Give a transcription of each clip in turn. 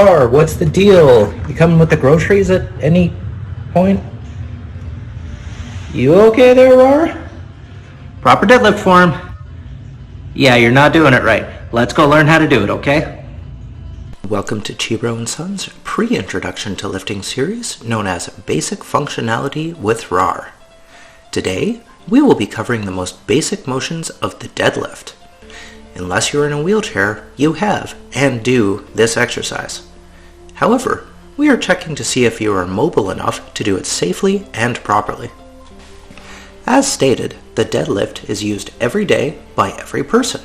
Rawr, what's the deal? You coming with the groceries at any point? You okay there, Rawr? Proper deadlift form. Yeah, you're not doing it right. Let's go learn how to do it, okay? Welcome to ChiBro & Sons' pre-introduction to lifting series known as Basic Functionality with Rawr. Today, we will be covering the most basic motions of the deadlift. Unless you're in a wheelchair, you have and do this exercise. However, we are checking to see if you are mobile enough to do it safely and properly. As stated, the deadlift is used every day by every person.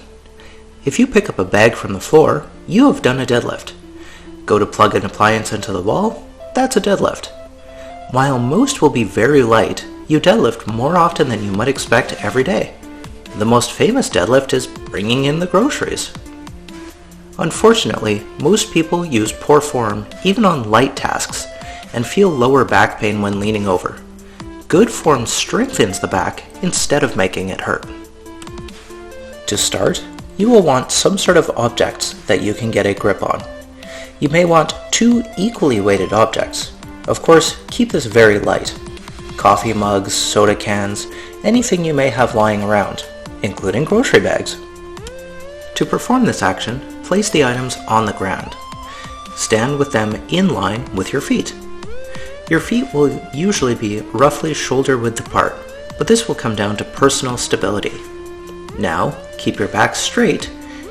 If you pick up a bag from the floor, you have done a deadlift. Go to plug an appliance into the wall, that's a deadlift. While most will be very light, you deadlift more often than you might expect every day. The most famous deadlift is bringing in the groceries. Unfortunately, most people use poor form even on light tasks and feel lower back pain when leaning over. Good form strengthens the back instead of making it hurt. To start, you will want some sort of objects that you can get a grip on. You may want 2 equally weighted objects. Of course, keep this very light. Coffee mugs, soda cans, anything you may have lying around, including grocery bags. To perform this action, place the items on the ground. Stand with them in line with your feet. Your feet will usually be roughly shoulder width apart, but this will come down to personal stability. Now, keep your back straight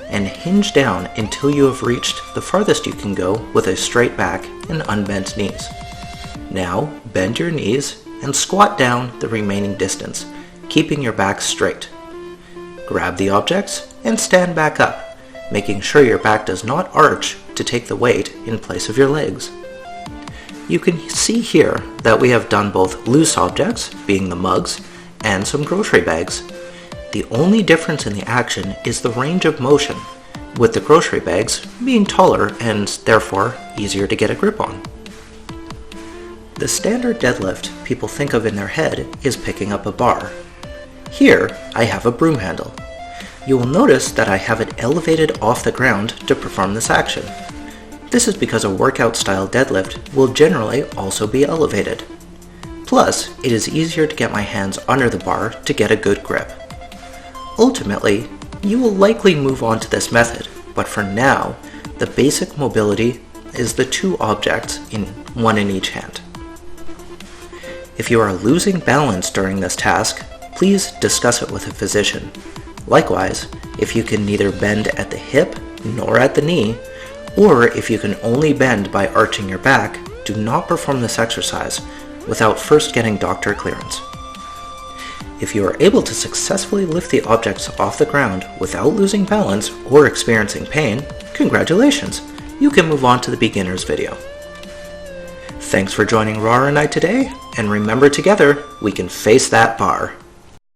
and hinge down until you have reached the farthest you can go with a straight back and unbent knees. Now, bend your knees and squat down the remaining distance, keeping your back straight. Grab the objects and stand back up, making sure your back does not arch to take the weight in place of your legs. You can see here that we have done both loose objects, being the mugs, and some grocery bags. The only difference in the action is the range of motion, with the grocery bags being taller and therefore easier to get a grip on. The standard deadlift people think of in their head is picking up a bar. Here, I have a broom handle. You will notice that I have it elevated off the ground to perform this action. This is because a workout-style deadlift will generally also be elevated. Plus, it is easier to get my hands under the bar to get a good grip. Ultimately, you will likely move on to this method, but for now, the basic mobility is the 2 objects, one in each hand. If you are losing balance during this task, please discuss it with a physician. Likewise, if you can neither bend at the hip nor at the knee, or if you can only bend by arching your back, do not perform this exercise without first getting doctor clearance. If you are able to successfully lift the objects off the ground without losing balance or experiencing pain, congratulations! You can move on to the beginner's video. Thanks for joining Rawr and I today, and remember, together we can face that bar.